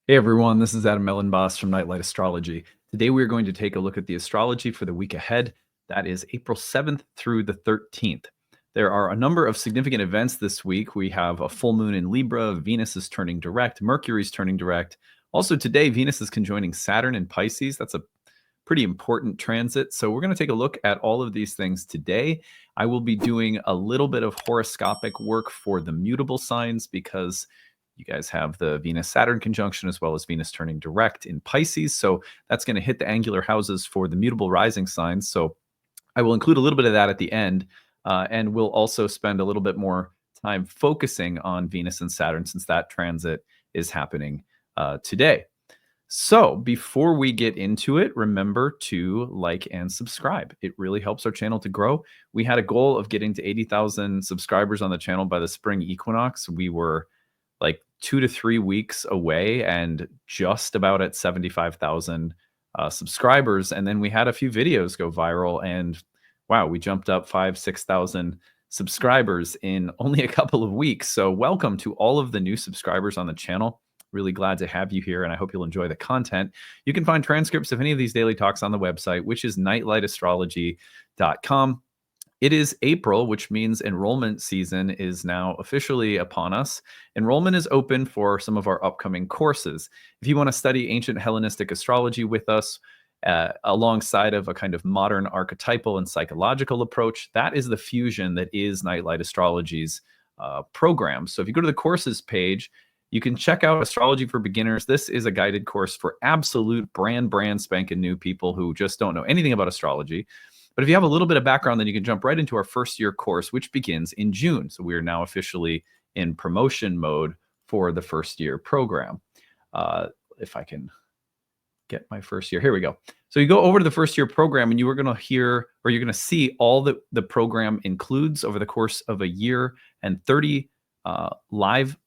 Hey everyone, this is Elenbaas from Nightlight Astrology. Today we are going to take a look at the astrology for the week ahead. That is April 7th through the 13th. There are a number of significant events this week. We have a full moon in Libra, Venus is turning direct, Mercury is turning direct. Also today, Venus is conjoining Saturn in Pisces. That's a pretty important transit. So we're going to take a look at all of these things today. I will be doing a little bit of horoscopic work for the mutable signs because you guys have the Venus-Saturn conjunction as well as Venus turning direct in Pisces. So that's going to hit the angular houses for the mutable rising signs. So I will include a little bit of that at the end. And we'll also spend a little bit more time focusing on Venus and Saturn since that transit is happening today. So before we get into it, remember to like and subscribe. It really helps our channel to grow. We had a goal of getting to 80,000 subscribers on the channel by the spring equinox. We were like 2 to 3 weeks away and just about at 75,000 subscribers. And then we had a few videos go viral and wow, we jumped up 6,000 subscribers in only a couple of weeks. So welcome to all of the new subscribers on the channel. Really glad to have you here, and I hope you'll enjoy the content. You can find transcripts of any of these daily talks on the website, which is nightlightastrology.com. It is April, which means enrollment season is now officially upon us. Enrollment is open for some of our upcoming courses. If you want to study ancient Hellenistic astrology with us, alongside of a kind of modern archetypal and psychological approach, that is the fusion that is Nightlight Astrology's program. So if you go to the courses page, you can check out Astrology for Beginners. This is a guided course for absolute brand spanking new people who just don't know anything about astrology. But if you have a little bit of background, then you can jump right into our first year course, which begins in June. So we are now officially in promotion mode for the first year program. If I can get my first year, here we go. So you go over to the first year program and you are going to hear, or you're going to see all that the program includes over the course of a year and 30 live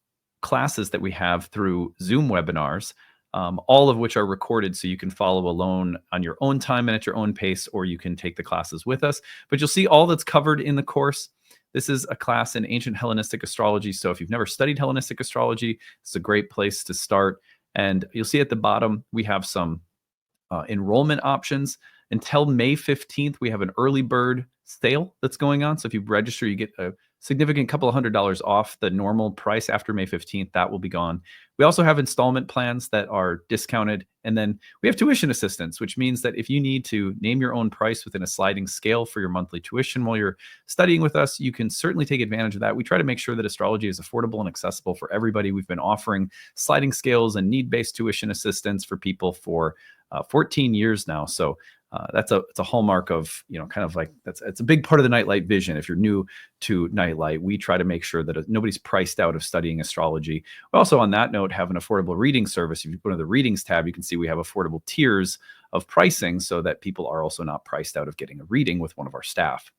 classes that we have through Zoom webinars, all of which are recorded so you can follow along on your own time and at your own pace, or you can take the classes with us. But you'll see all that's covered in the course. This is a class in ancient Hellenistic astrology. So if you've never studied Hellenistic astrology, it's a great place to start. And you'll see at the bottom, we have some enrollment options. Until May 15th, we have an early bird sale that's going on. So if you register, you get a significant couple of $100s off the normal price. After May 15th, that will be gone. We also have installment plans that are discounted. And then we have tuition assistance, which means that if you need to name your own price within a sliding scale for your monthly tuition while you're studying with us, you can certainly take advantage of that. We try to make sure that astrology is affordable and accessible for everybody. We've been offering sliding scales and need-based tuition assistance for people for 14 years now. So it's a hallmark of, kind of like it's a big part of the Nightlight vision. If you're new to Nightlight, we try to make sure that nobody's priced out of studying astrology. We also, on that note, have an affordable reading service. If you go to the readings tab, you can see we have affordable tiers of pricing so that people are also not priced out of getting a reading with one of our staff.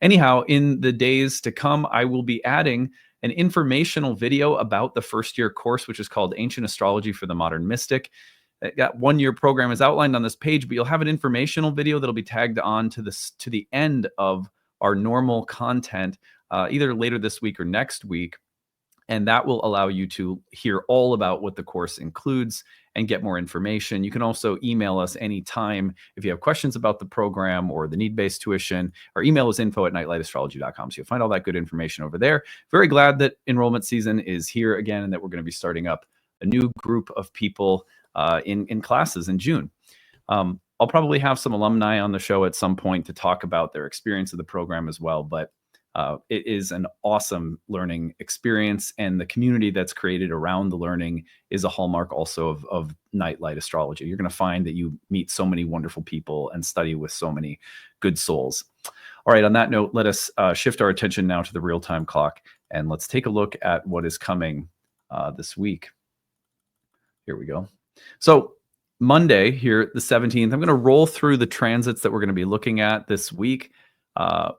Anyhow, in the days to come, I will be adding an informational video about the first year course, which is called Ancient Astrology for the Modern Mystic. That 1 year program is outlined on this page, but you'll have an informational video that'll be tagged on to the end of our normal content, either later this week or next week. And that will allow you to hear all about what the course includes and get more information. You can also email us anytime if you have questions about the program or the need-based tuition. Our email is info@nightlightastrology.com. So you'll find all that good information over there. Very glad that enrollment season is here again and that we're going to be starting up a new group of people in classes in June. I'll probably have some alumni on the show at some point to talk about their experience of the program as well, but it is an awesome learning experience, and the community that's created around the learning is a hallmark also of Nightlight Astrology. You're going to find that you meet so many wonderful people and study with so many good souls. All right, on that note, let us shift our attention now to the real-time clock, and let's take a look at what is coming this week. Here we go. So Monday here, the 17th, I'm going to roll through the transits that we're going to be looking at this week.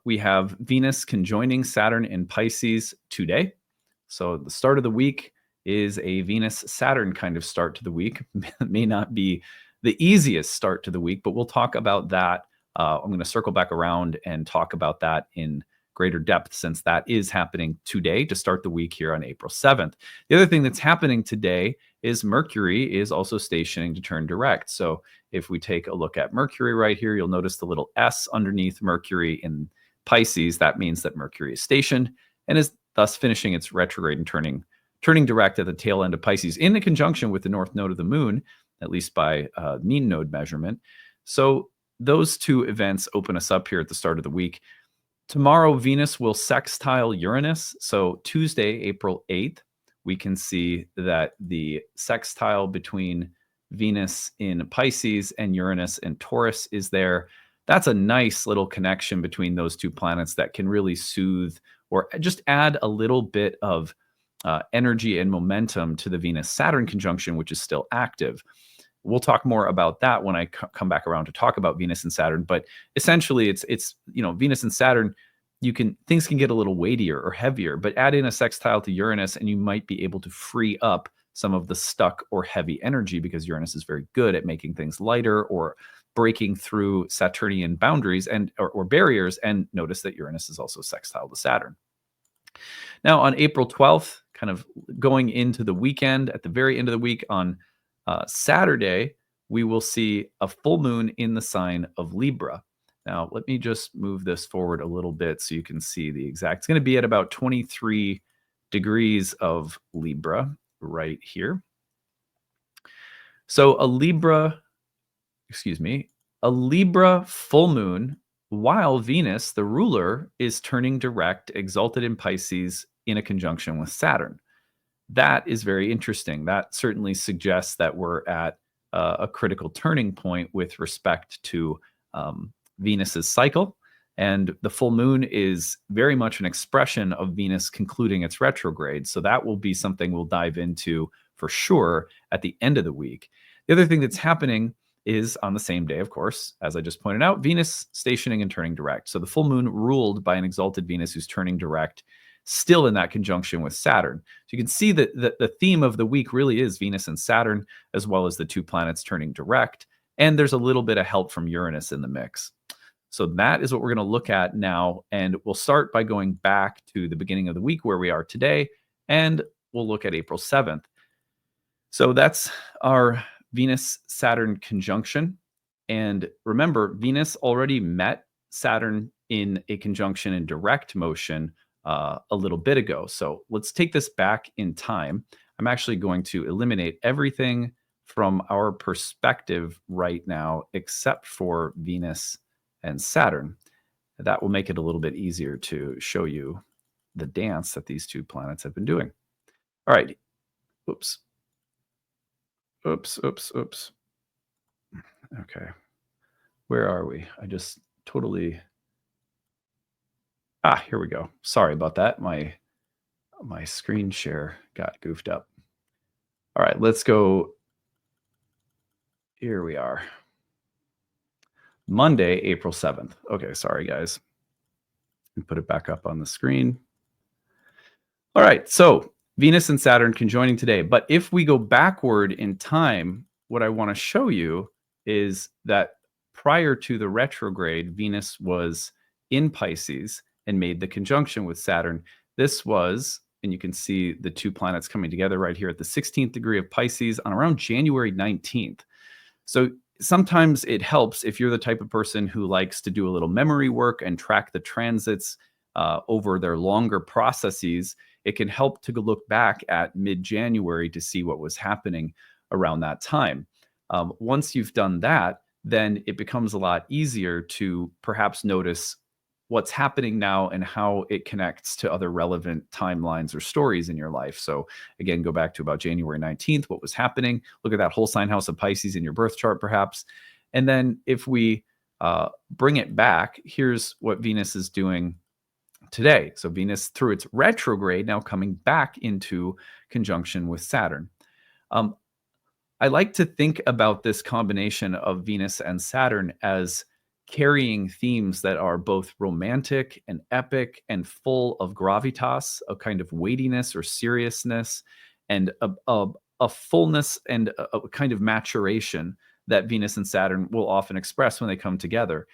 We have Venus conjoining Saturn in Pisces today. So the start of the week is a Venus-Saturn kind of start to the week. It may not be the easiest start to the week, but we'll talk about that. I'm going to circle back around and talk about that in greater depth since that is happening today to start the week here on April 7th. The other thing that's happening today is Mercury is also stationing to turn direct. So if we take a look at Mercury right here, you'll notice the little S underneath Mercury in Pisces. That means that Mercury is stationed and is thus finishing its retrograde and turning direct at the tail end of Pisces in a conjunction with the north node of the moon, at least by mean node measurement. So those two events open us up here at the start of the week. Tomorrow, Venus will sextile Uranus. So Tuesday, April 8th, we can see that the sextile between Venus in Pisces and Uranus in Taurus is there. That's a nice little connection between those two planets that can really soothe or just add a little bit of energy and momentum to the Venus-Saturn conjunction, which is still active. We'll talk more about that when I come back around to talk about Venus and Saturn. But essentially, it's Venus and Saturn. Things can get a little weightier or heavier, but add in a sextile to Uranus, and you might be able to free up some of the stuck or heavy energy because Uranus is very good at making things lighter or breaking through Saturnian boundaries or barriers. And notice that Uranus is also sextile to Saturn. Now, on April 12th, kind of going into the weekend, at the very end of the week on Saturday, we will see a full moon in the sign of Libra. Now, let me just move this forward a little bit so you can see the exact. It's going to be at about 23 degrees of Libra right here. So a Libra full moon, while Venus, the ruler, is turning direct, exalted in Pisces in a conjunction with Saturn. That is very interesting. That certainly suggests that we're at a critical turning point with respect to Venus's cycle. And the full moon is very much an expression of Venus concluding its retrograde. So that will be something we'll dive into for sure at the end of the week. The other thing that's happening is on the same day, of course, as I just pointed out, Venus stationing and turning direct. So the full moon ruled by an exalted Venus who's turning direct, still in that conjunction with Saturn. So you can see that the theme of the week really is Venus and Saturn, as well as the two planets turning direct. And there's a little bit of help from Uranus in the mix. So that is what we're going to look at now. And we'll start by going back to the beginning of the week where we are today. And we'll look at April 7th. So that's our Venus-Saturn conjunction. And remember, Venus already met Saturn in a conjunction in direct motion a little bit ago. So let's take this back in time. I'm actually going to eliminate everything from our perspective right now, except for Venus and Saturn. That will make it a little bit easier to show you the dance that these two planets have been doing. All right. Oops. Okay. Where are we? I just totally... here we go. Sorry about that. My screen share got goofed up. All right, let's go. Here we are. Monday, April 7th. Okay, sorry, guys. Put it back up on the screen. All right, so Venus and Saturn conjoining today. But if we go backward in time, what I want to show you is that prior to the retrograde, Venus was in Pisces and made the conjunction with Saturn. This was, and you can see the two planets coming together right here at the 16th degree of Pisces on around January 19th. So sometimes it helps if you're the type of person who likes to do a little memory work and track the transits over their longer processes. It can help to look back at mid-January to see what was happening around that time. Once you've done that, then it becomes a lot easier to perhaps notice what's happening now and how it connects to other relevant timelines or stories in your life. So again, go back to about January 19th, what was happening. Look at that whole sign house of Pisces in your birth chart, perhaps. And then if we bring it back, here's what Venus is doing today. So Venus, through its retrograde, now coming back into conjunction with Saturn. I like to think about this combination of Venus and Saturn as carrying themes that are both romantic and epic and full of gravitas, a kind of weightiness or seriousness, and a fullness and a kind of maturation that Venus and Saturn will often express when they come together.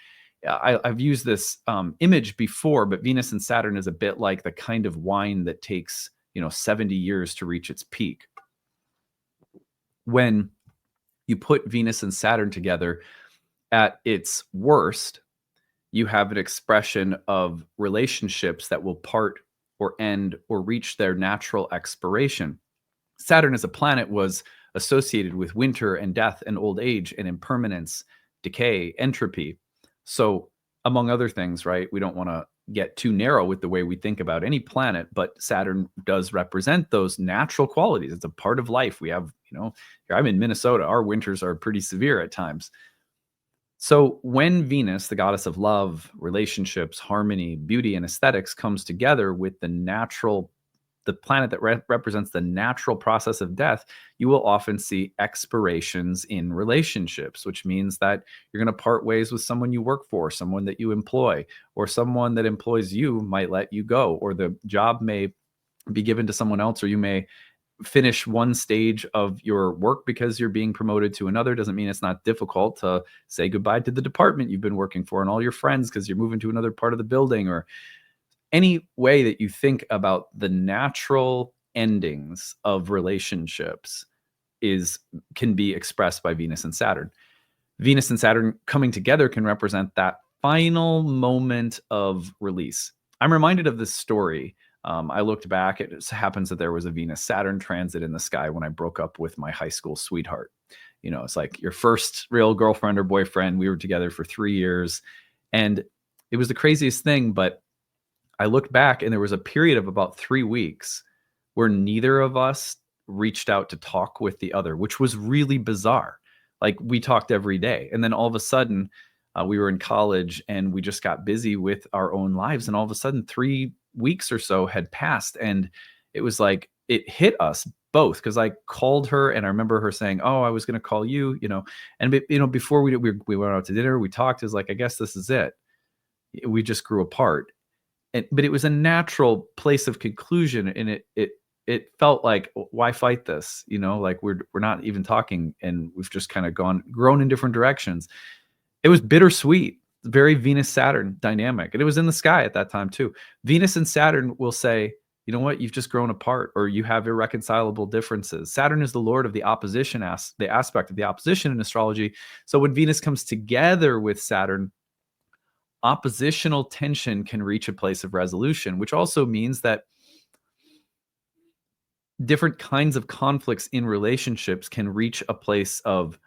I've used this image before, but Venus and Saturn is a bit like the kind of wine that takes 70 years to reach its peak. When you put Venus and Saturn together at its worst, you have an expression of relationships that will part or end or reach their natural expiration. Saturn as a planet was associated with winter and death and old age and impermanence, decay, entropy. So, among other things, right? We don't want to get too narrow with the way we think about any planet, but Saturn does represent those natural qualities. It's a part of life. We have, here I'm in Minnesota, our winters are pretty severe at times. So when Venus, the goddess of love, relationships, harmony, beauty, and aesthetics, comes together with the planet that represents the natural process of death, you will often see expirations in relationships, which means that you're going to part ways with someone you work for, someone that you employ, or someone that employs you might let you go, or the job may be given to someone else, or you may finish one stage of your work because you're being promoted to another. Doesn't mean it's not difficult to say goodbye to the department you've been working for and all your friends because you're moving to another part of the building, or any way that you think about the natural endings of relationships can be expressed by Venus and Saturn. Venus and Saturn coming together can represent that final moment of release. I'm reminded of this story. I looked back. It happens that there was a Venus-Saturn transit in the sky when I broke up with my high school sweetheart. It's like your first real girlfriend or boyfriend. We were together for 3 years, and it was the craziest thing. But I looked back, and there was a period of about 3 weeks where neither of us reached out to talk with the other, which was really bizarre. Like, we talked every day, and then all of a sudden, we were in college, and we just got busy with our own lives, and all of a sudden, 3 weeks or so had passed, and it was like it hit us both, because I called her, and I remember her saying, "Oh, I was going to call you," and before we went out to dinner, we talked. It was like, I guess this is it. We just grew apart, but it was a natural place of conclusion, and it felt like, why fight this? Like we're not even talking, and we've just kind of grown in different directions. It was bittersweet, very Venus-Saturn dynamic. And it was in the sky at that time too. Venus and Saturn will say, you know what, you've just grown apart, or you have irreconcilable differences. Saturn is the lord of the opposition, the aspect of the opposition in astrology. So when Venus comes together with Saturn, oppositional tension can reach a place of resolution, which also means that different kinds of conflicts in relationships can reach a place of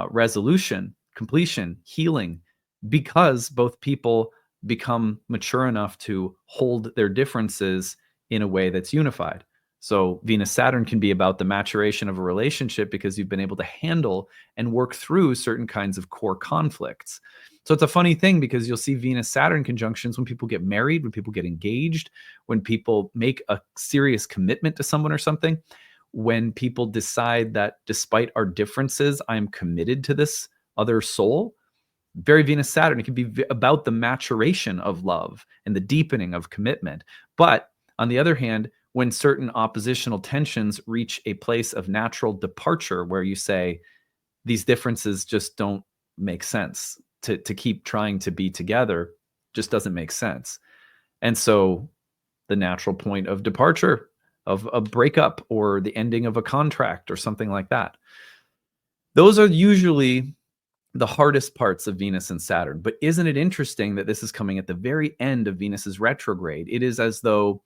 resolution, completion, healing, because both people become mature enough to hold their differences in a way that's unified. So Venus-Saturn can be about the maturation of a relationship because you've been able to handle and work through certain kinds of core conflicts. So it's a funny thing because you'll see Venus-Saturn conjunctions when people get married, when people get engaged, when people make a serious commitment to someone or something, when people decide that despite our differences, I'm committed to this other soul. Very Venus-Saturn. It can be about the maturation of love and the deepening of commitment. But on the other hand, when certain oppositional tensions reach a place of natural departure where you say, these differences just don't make sense, to keep trying to be together just doesn't make sense. And so the natural point of departure, of a breakup or the ending of a contract or something like that, those are usually the hardest parts of Venus and Saturn. But isn't it interesting that this is coming at the very end of Venus's retrograde? It is as though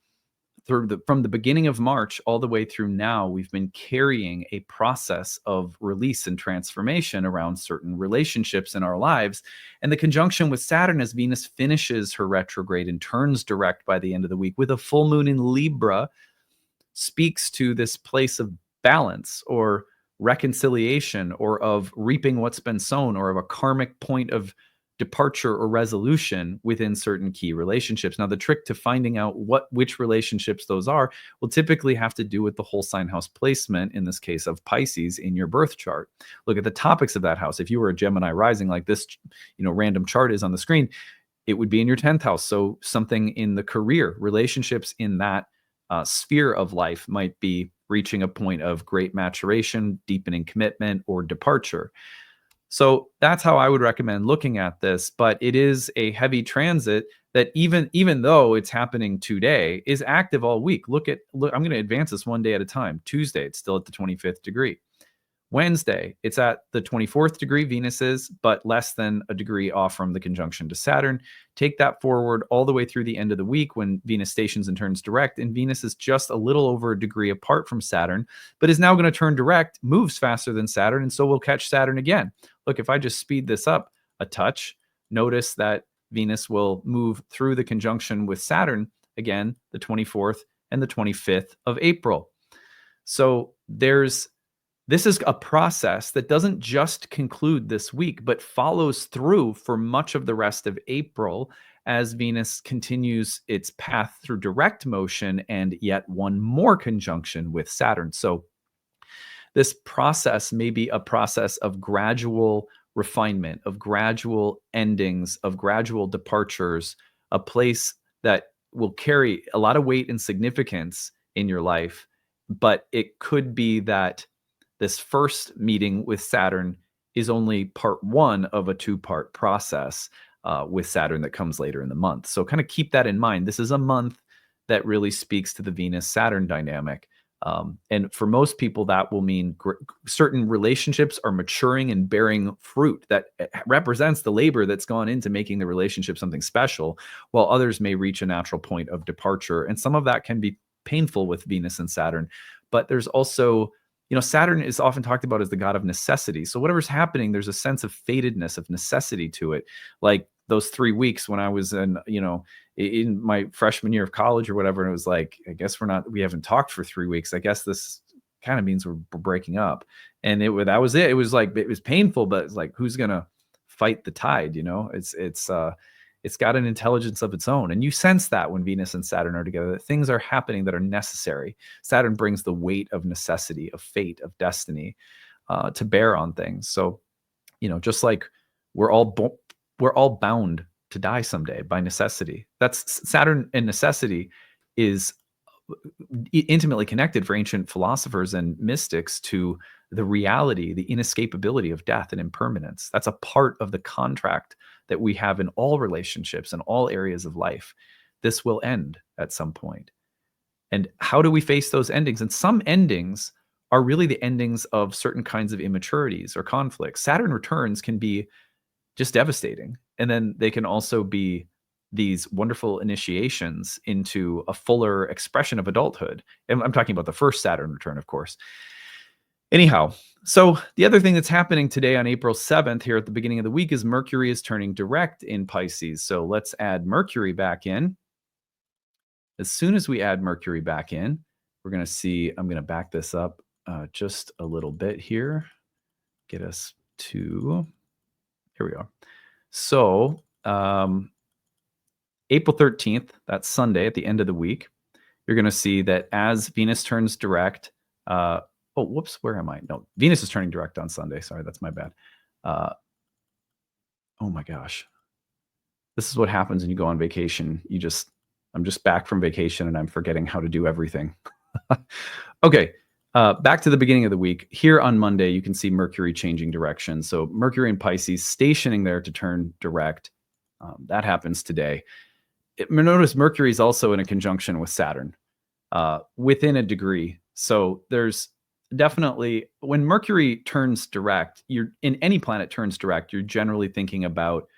from the beginning of March all the way through now, we've been carrying a process of release and transformation around certain relationships in our lives. And the conjunction with Saturn as Venus finishes her retrograde and turns direct by the end of the week with a full moon in Libra speaks to this place of balance or reconciliation, or of reaping what's been sown, or of a karmic point of departure or resolution within certain key relationships. Now, the trick to finding out which relationships those are will typically have to do with the whole sign house placement, in this case of Pisces, in your birth chart. Look at the topics of that house. If you were a Gemini rising, like this, random chart is on the screen, it would be in your 10th house. So something in the career, relationships in that sphere of life might be reaching a point of great maturation, deepening commitment, or departure. So that's how I would recommend looking at this. But it is a heavy transit that even though it's happening today, is active all week. Look, I'm going to advance this one day at a time. Tuesday, it's still at the 25th degree. Wednesday, it's at the 24th degree Venus is, but less than a degree off from the conjunction to Saturn. Take that forward all the way through the end of the week when Venus stations and turns direct, and Venus is just a little over a degree apart from Saturn, but is now going to turn direct, moves faster than Saturn, and so we'll catch Saturn again. Look, if I just speed this up a touch, notice that Venus will move through the conjunction with Saturn again, the 24th and the 25th of April. So this is a process that doesn't just conclude this week, but follows through for much of the rest of April as Venus continues its path through direct motion and yet one more conjunction with Saturn. So this process may be a process of gradual refinement, of gradual endings, of gradual departures, a place that will carry a lot of weight and significance in your life. But it could be that this first meeting with Saturn is only part one of a two-part process with Saturn that comes later in the month. So kind of keep that in mind. This is a month that really speaks to the Venus-Saturn dynamic. And for most people, that will mean certain relationships are maturing and bearing fruit that represents the labor that's gone into making the relationship something special, while others may reach a natural point of departure. And some of that can be painful with Venus and Saturn. But there's also, Saturn is often talked about as the god of necessity. So whatever's happening, there's a sense of fatedness, of necessity to it. Like those 3 weeks when I was in my freshman year of college or whatever, and it was like, I guess we haven't talked for 3 weeks. I guess this kind of means we're breaking up. And that was it. It was like, it was painful, but it's like, who's going to fight the tide? It's got an intelligence of its own. And you sense that when Venus and Saturn are together, that things are happening that are necessary. Saturn brings the weight of necessity, of fate, of destiny to bear on things. So, just like we're all bound to die someday by necessity. That's Saturn, and necessity is intimately connected for ancient philosophers and mystics to the reality, the inescapability of death and impermanence. That's a part of the contract that we have in all relationships and all areas of life. This will end at some point. And how do we face those endings? And some endings are really the endings of certain kinds of immaturities or conflicts. Saturn returns can be just devastating. And then they can also be these wonderful initiations into a fuller expression of adulthood. And I'm talking about the first Saturn return, of course. Anyhow, so the other thing that's happening today on April 7th here at the beginning of the week is Mercury is turning direct in Pisces. So let's add Mercury back in. As soon as we add Mercury back in, we're going to see, I'm going to back this up just a little bit here. Get us to, here we are. So April 13th, that's Sunday at the end of the week, you're going to see that as Venus turns direct, oh, whoops, where am I? No, Venus is turning direct on Sunday. Sorry, that's my bad. Oh my gosh. This is what happens when you go on vacation. I'm just back from vacation and I'm forgetting how to do everything. Okay, back to the beginning of the week. Here on Monday, you can see Mercury changing direction. So Mercury in Pisces stationing there to turn direct. That happens today. Notice Mercury is also in a conjunction with Saturn within a degree. So there's definitely, when Mercury turns direct, any planet turns direct, you're generally thinking about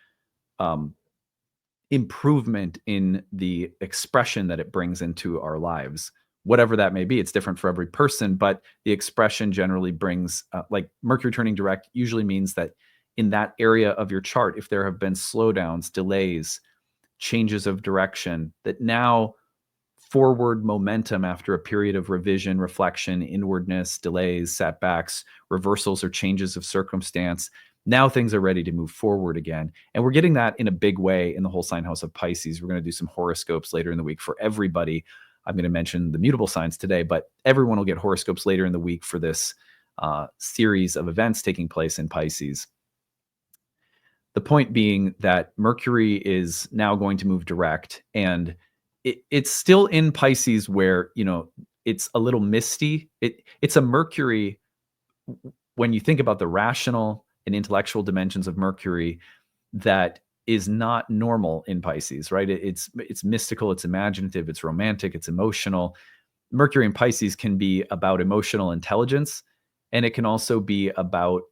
improvement in the expression that it brings into our lives, whatever that may be. It's different for every person, but the expression generally brings, like Mercury turning direct usually means that in that area of your chart, if there have been slowdowns, delays, changes of direction, that now forward momentum after a period of revision, reflection, inwardness, delays, setbacks, reversals, or changes of circumstance. Now things are ready to move forward again. And we're getting that in a big way in the whole sign house of Pisces. We're going to do some horoscopes later in the week for everybody. I'm going to mention the mutable signs today, but everyone will get horoscopes later in the week for this series of events taking place in Pisces. The point being that Mercury is now going to move direct, and it's still in Pisces where, it's a little misty. It's a Mercury, when you think about the rational and intellectual dimensions of Mercury, that is not normal in Pisces, right? It's mystical, it's imaginative, it's romantic, it's emotional. Mercury in Pisces can be about emotional intelligence And it can also be about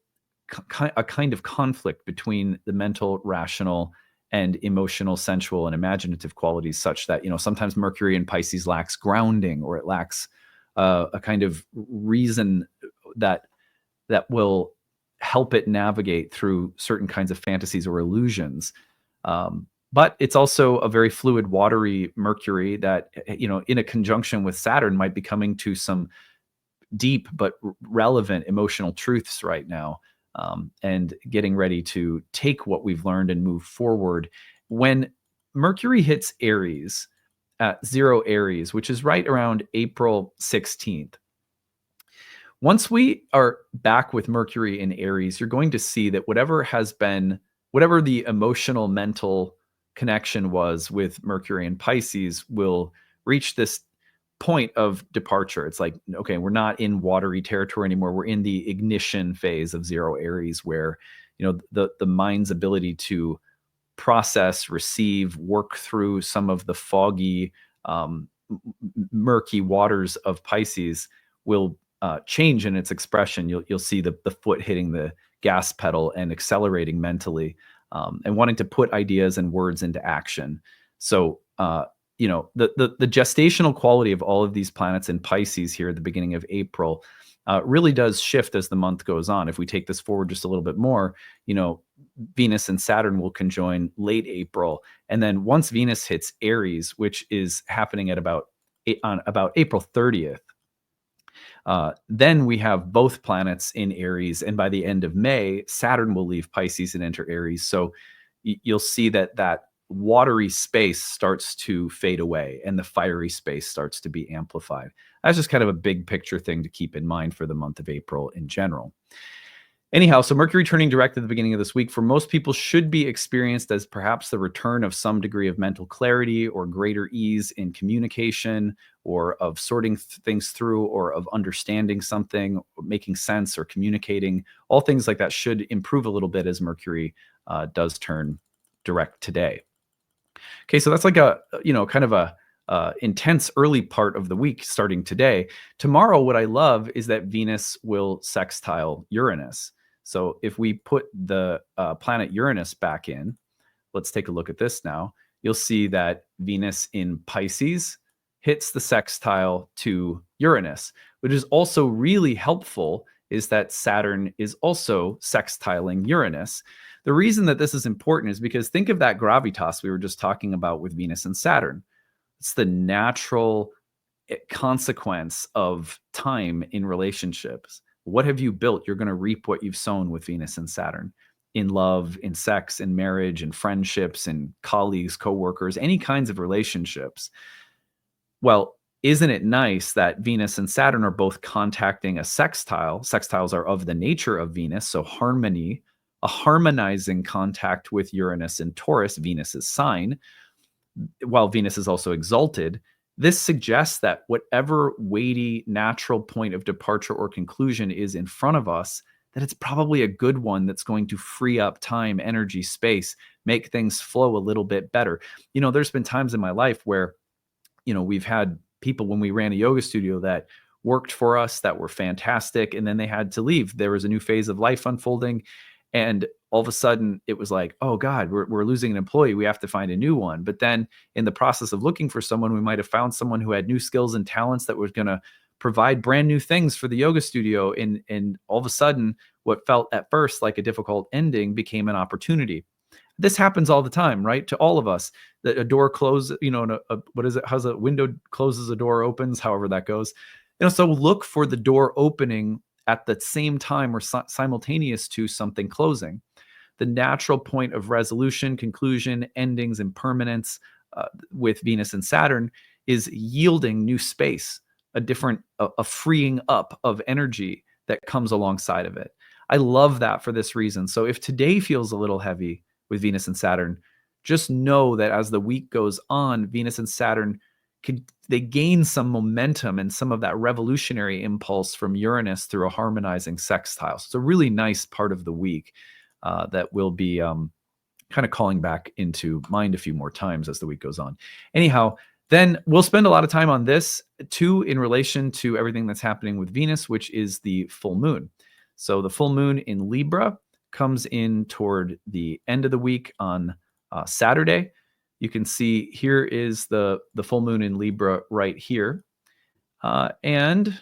a kind of conflict between the mental, rational, and emotional, sensual, and imaginative qualities, such that, sometimes Mercury in Pisces lacks grounding, or it lacks a kind of reason that will help it navigate through certain kinds of fantasies or illusions. But it's also a very fluid, watery Mercury that, in a conjunction with Saturn, might be coming to some deep but relevant emotional truths right now, and getting ready to take what we've learned and move forward. When Mercury hits Aries at 0 Aries, which is right around April 16th, once we are back with Mercury in Aries, you're going to see that whatever the emotional, mental connection was with Mercury and Pisces will reach this point of departure. It's like, okay, we're not in watery territory anymore. We're in the ignition phase of 0 Aries, where, the mind's ability to process, receive, work through some of the foggy, murky waters of Pisces will change in its expression. You'll see the foot hitting the gas pedal and accelerating mentally, and wanting to put ideas and words into action. So, the gestational quality of all of these planets in Pisces here at the beginning of April really does shift as the month goes on. If we take this forward just a little bit more, Venus and Saturn will conjoin late April, and then once Venus hits Aries, which is happening at about April 30th, then we have both planets in Aries, and by the end of May, Saturn will leave Pisces and enter Aries. So you'll see that watery space starts to fade away, and the fiery space starts to be amplified. That's just kind of a big picture thing to keep in mind for the month of April in general. Anyhow, so Mercury turning direct at the beginning of this week for most people should be experienced as perhaps the return of some degree of mental clarity, or greater ease in communication, or of sorting things through, or of understanding something, or making sense, or communicating. All things like that should improve a little bit as Mercury does turn direct today. Okay, so that's like a kind of a intense early part of the week starting today. Tomorrow, what I love is that Venus will sextile Uranus. So if we put the planet Uranus back in, let's take a look at this now. You'll see that Venus in Pisces hits the sextile to Uranus, which is also really helpful, is that Saturn is also sextiling Uranus. The reason that this is important is because think of that gravitas we were just talking about with Venus and Saturn. It's the natural consequence of time in relationships. What have you built? You're going to reap what you've sown with Venus and Saturn, in love, in sex, in marriage, in friendships, in colleagues, coworkers, any kinds of relationships. Well, isn't it nice that Venus and Saturn are both contacting a sextile? Sextiles are of the nature of Venus, so harmony, a harmonizing contact with Uranus and Taurus, Venus's sign, while Venus is also exalted. This suggests that whatever weighty natural point of departure or conclusion is in front of us, that it's probably a good one that's going to free up time, energy, space, make things flow a little bit better. There's been times in my life where, we've had people when we ran a yoga studio that worked for us, that were fantastic, and then they had to leave. There was a new phase of life unfolding, and all of a sudden it was like, oh God, we're losing an employee. We have to find a new one. But then in the process of looking for someone, we might have found someone who had new skills and talents that was going to provide brand new things for the yoga studio. And all of a sudden, what felt at first like a difficult ending became an opportunity. This happens all the time, right? To all of us, that a door closes, what is it? How's a window closes, a door opens, however that goes. So look for the door opening at the same time or simultaneous to something closing. The natural point of resolution, conclusion, endings, and permanence with Venus and Saturn is yielding new space, a freeing up of energy that comes alongside of it. I love that for this reason. So if today feels a little heavy with Venus and Saturn, just know that as the week goes on, Venus and Saturn they gain some momentum and some of that revolutionary impulse from Uranus through a harmonizing sextile. So it's a really nice part of the week that will be kind of calling back into mind a few more times as the week goes on. Anyhow, Then we'll spend a lot of time on this too in relation to everything that's happening with Venus, which is the full moon. So the full moon in Libra comes in toward the end of the week on Saturday. You can see here is the full moon in Libra right here. And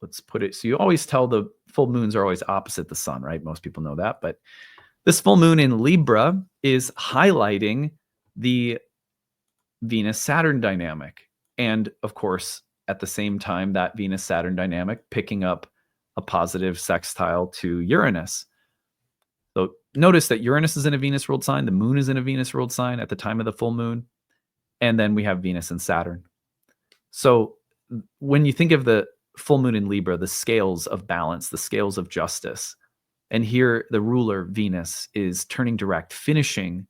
let's put it, so you always tell the full moons are always opposite the sun, right? Most people know that. But this full moon in Libra is highlighting the Venus-Saturn dynamic. And of course, at the same time, that Venus-Saturn dynamic picking up a positive sextile to Uranus. So notice that Uranus is in a Venus ruled sign, the moon is in a Venus ruled sign at the time of the full moon, and then we have Venus and Saturn. So when you think of the full moon in Libra, the scales of balance, the scales of justice, and here the ruler Venus is turning direct, finishing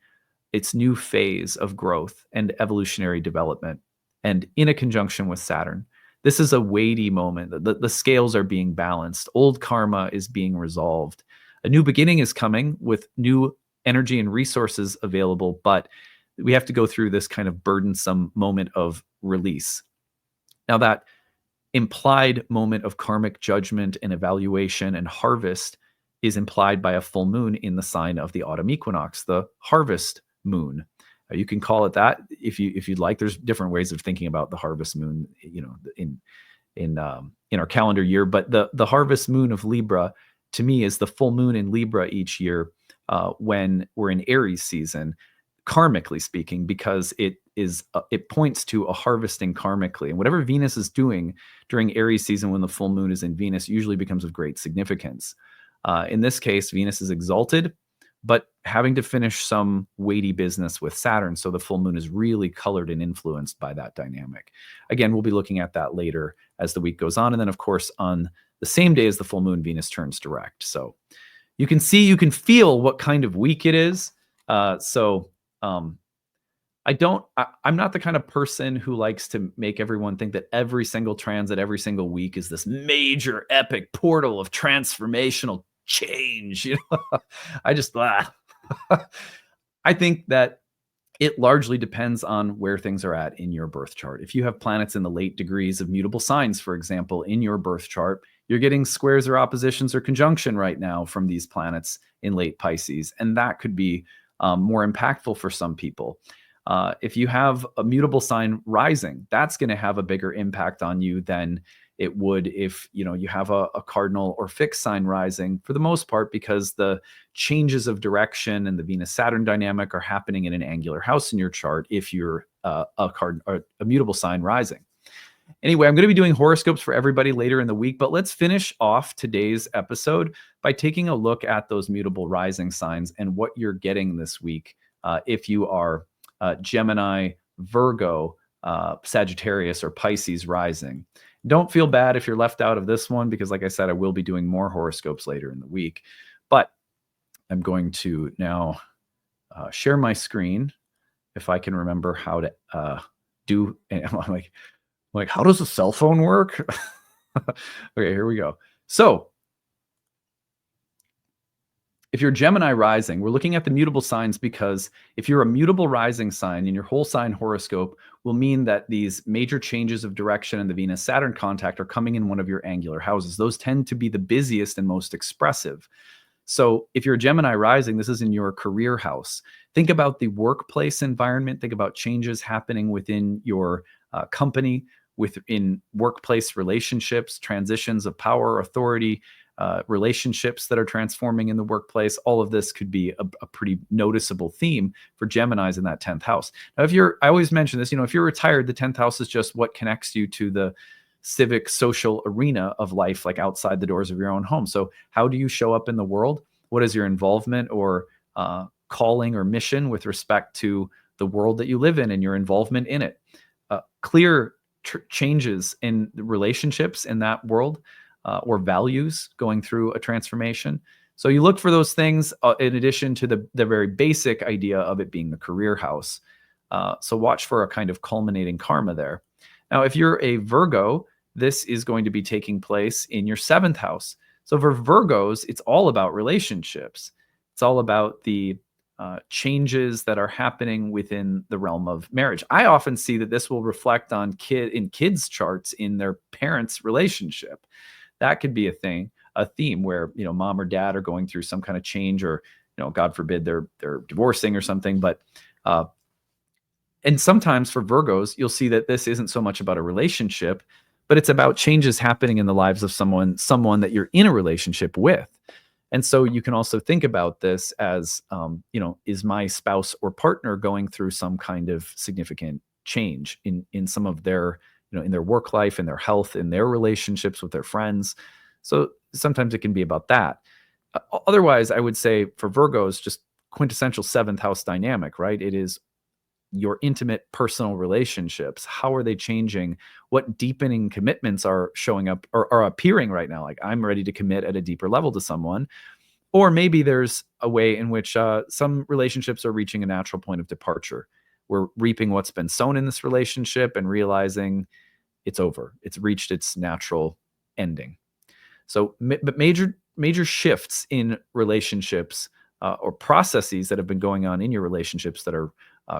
its new phase of growth and evolutionary development, and in a conjunction with Saturn. This is a weighty moment. The scales are being balanced. Old karma is being resolved. A new beginning is coming with new energy and resources available, but we have to go through this kind of burdensome moment of release. Now, that implied moment of karmic judgment and evaluation and harvest is implied by a full moon in the sign of the autumn equinox, the harvest moon. You can call it that if you'd like. There's different ways of thinking about the harvest moon, in our calendar year. But the harvest moon of Libra, to me, is the full moon in Libra each year when we're in Aries season, karmically speaking, because it points to a harvesting karmically. And whatever Venus is doing during Aries season when the full moon is in Venus usually becomes of great significance. In this case, Venus is exalted, but having to finish some weighty business with Saturn. So the full moon is really colored and influenced by that dynamic. Again, we'll be looking at that later as the week goes on. And then, of course, on the same day as the full moon, Venus turns direct. So you can see, you can feel what kind of week it is. I'm not the kind of person who likes to make everyone think that every single transit, every single week is this major epic portal of transformational change. I just, I think that it largely depends on where things are at in your birth chart. If you have planets in the late degrees of mutable signs, for example, in your birth chart, you're getting squares or oppositions or conjunction right now from these planets in late Pisces. And that could be more impactful for some people. If you have a mutable sign rising, that's going to have a bigger impact on you than it would if you have a cardinal or fixed sign rising, for the most part, because the changes of direction and the Venus-Saturn dynamic are happening in an angular house in your chart if you're a mutable sign rising. Anyway, I'm going to be doing horoscopes for everybody later in the week, but let's finish off today's episode by taking a look at those mutable rising signs and what you're getting this week if you are Gemini, Virgo, Sagittarius, or Pisces rising. Don't feel bad if you're left out of this one, because like I said, I will be doing more horoscopes later in the week. But I'm going to now share my screen if I can remember how to do. And I'm like, how does a cell phone work? Okay, here we go. So if you're Gemini rising, we're looking at the mutable signs, because if you're a mutable rising sign, and your whole sign horoscope will mean that these major changes of direction in the Venus-Saturn contact are coming in one of your angular houses. Those tend to be the busiest and most expressive. So if you're a Gemini rising, this is in your career house. Think about the workplace environment. Think about changes happening within your company, within workplace relationships, transitions of power, authority, relationships that are transforming in the workplace. All of this could be a pretty noticeable theme for Geminis in that 10th house. Now, I always mention this, if you're retired, the 10th house is just what connects you to the civic social arena of life, like outside the doors of your own home. So how do you show up in the world? What is your involvement or calling or mission with respect to the world that you live in and your involvement in it? Clear changes in the relationships in that world or values going through a transformation. So you look for those things in addition to the very basic idea of it being the career house. So watch for a kind of culminating karma there. Now, if you're a Virgo, this is going to be taking place in your 7th house. So for Virgos, it's all about relationships. It's all about the changes that are happening within the realm of marriage. I often see that this will reflect on kids' charts in their parents' relationship. That could be a theme where mom or dad are going through some kind of change, or God forbid they're divorcing or something. But and sometimes for Virgos, you'll see that this isn't so much about a relationship, but it's about changes happening in the lives of someone that you're in a relationship with. And so you can also think about this as, is my spouse or partner going through some kind of significant change in some of their, in their work life, in their health, in their relationships with their friends. So sometimes it can be about that. Otherwise, I would say for Virgos, just quintessential seventh house dynamic, right? It is your intimate personal relationships. How are they changing? What deepening commitments are showing up or are appearing right now? Like, I'm ready to commit at a deeper level to someone. Or maybe there's a way in which some relationships are reaching a natural point of departure. We're reaping what's been sown in this relationship and realizing it's over. It's reached its natural ending. So, but major shifts in relationships or processes that have been going on in your relationships that are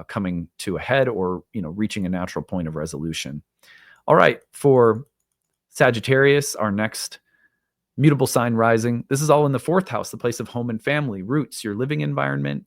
coming to a head, or reaching a natural point of resolution. All right, for Sagittarius, our next mutable sign rising. This is all in the fourth house, the place of home and family, roots, your living environment,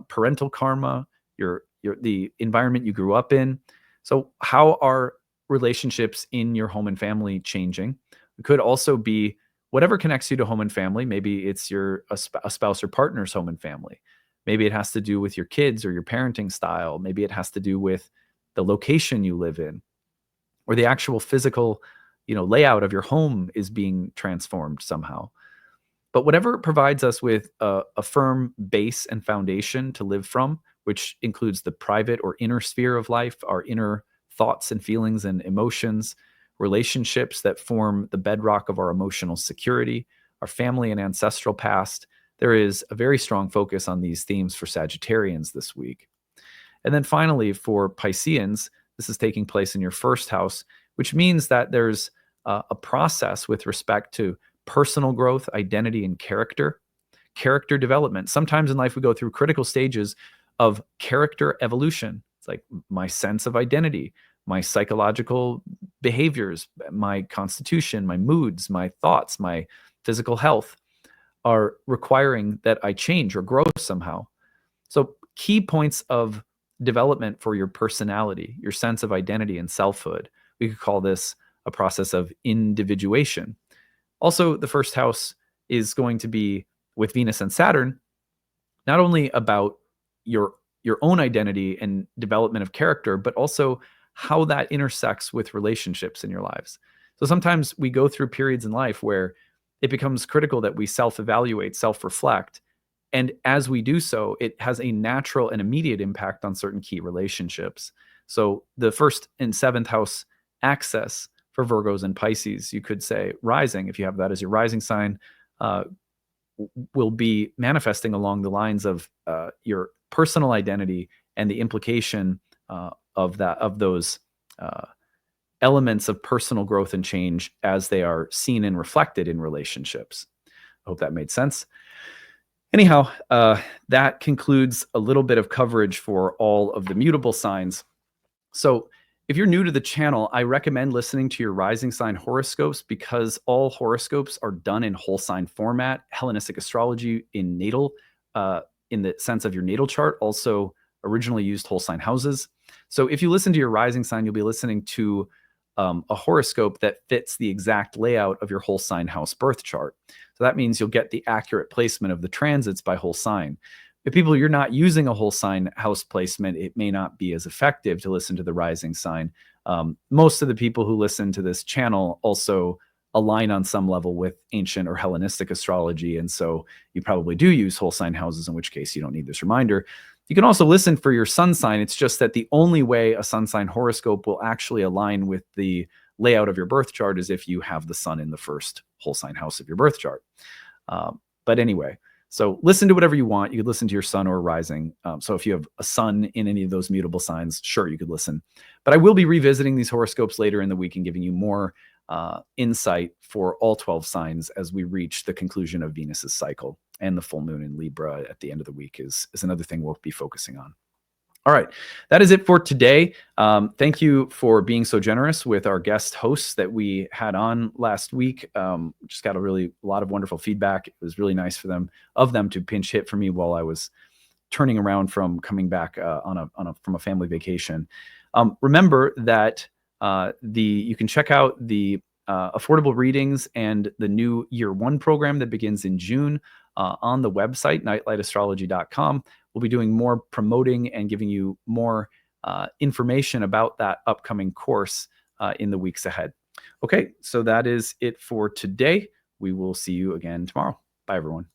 parental karma, the environment you grew up in. So how are relationships in your home and family changing? It could also be whatever connects you to home and family. Maybe it's a spouse or partner's home and family. Maybe it has to do with your kids or your parenting style. Maybe it has to do with the location you live in, or the actual physical, layout of your home is being transformed somehow. But whatever provides us with a firm base and foundation to live from, which includes the private or inner sphere of life, our inner thoughts and feelings and emotions, relationships that form the bedrock of our emotional security, our family and ancestral past. There is a very strong focus on these themes for Sagittarians this week. And then finally, for Pisceans, this is taking place in your first house, which means that there's a process with respect to personal growth, identity, and character development. Sometimes in life, we go through critical stages of character evolution. It's like my sense of identity, my psychological behaviors, my constitution, my moods, my thoughts, my physical health are requiring that I change or grow somehow. So key points of development for your personality, your sense of identity and selfhood. We could call this a process of individuation. Also, the first house is going to be, with Venus and Saturn, not only about your own identity and development of character, but also how that intersects with relationships in your lives. So sometimes we go through periods in life where it becomes critical that we self-evaluate, self-reflect. And as we do so, it has a natural and immediate impact on certain key relationships. So the first and seventh house axis for Virgos and Pisces, you could say rising, if you have that as your rising sign, will be manifesting along the lines of your personal identity and the implication of those elements of personal growth and change as they are seen and reflected in relationships. I hope that made sense. Anyhow, that concludes a little bit of coverage for all of the mutable signs. So if you're new to the channel, I recommend listening to your rising sign horoscopes, because all horoscopes are done in whole sign format. Hellenistic astrology in natal, in the sense of your natal chart, also originally used whole sign houses. So if you listen to your rising sign, you'll be listening to a horoscope that fits the exact layout of your whole sign house birth chart. So that means you'll get the accurate placement of the transits by whole sign. If you're not using a whole sign house placement, it may not be as effective to listen to the rising sign. Most of the people who listen to this channel also align on some level with ancient or Hellenistic astrology. And so you probably do use whole sign houses, in which case you don't need this reminder. You can also listen for your sun sign. It's just that the only way a sun sign horoscope will actually align with the layout of your birth chart is if you have the sun in the first whole sign house of your birth chart. But anyway, so listen to whatever you want. You could listen to your sun or rising. So if you have a sun in any of those mutable signs, sure, you could listen. But I will be revisiting these horoscopes later in the week and giving you more insight for all 12 signs as we reach the conclusion of Venus's cycle. And the full moon in Libra at the end of the week is another thing we'll be focusing on. All right, that is it for today. Thank you for being so generous with our guest hosts that we had on last week. Just got a lot of wonderful feedback. It was really nice from them to pinch hit for me while I was turning around from coming back from a family vacation. Remember that you can check out the affordable readings and the new Year 1 program that begins in June on the website, nightlightastrology.com. We'll be doing more promoting and giving you more information about that upcoming course in the weeks ahead. Okay, so that is it for today. We will see you again tomorrow. Bye, everyone.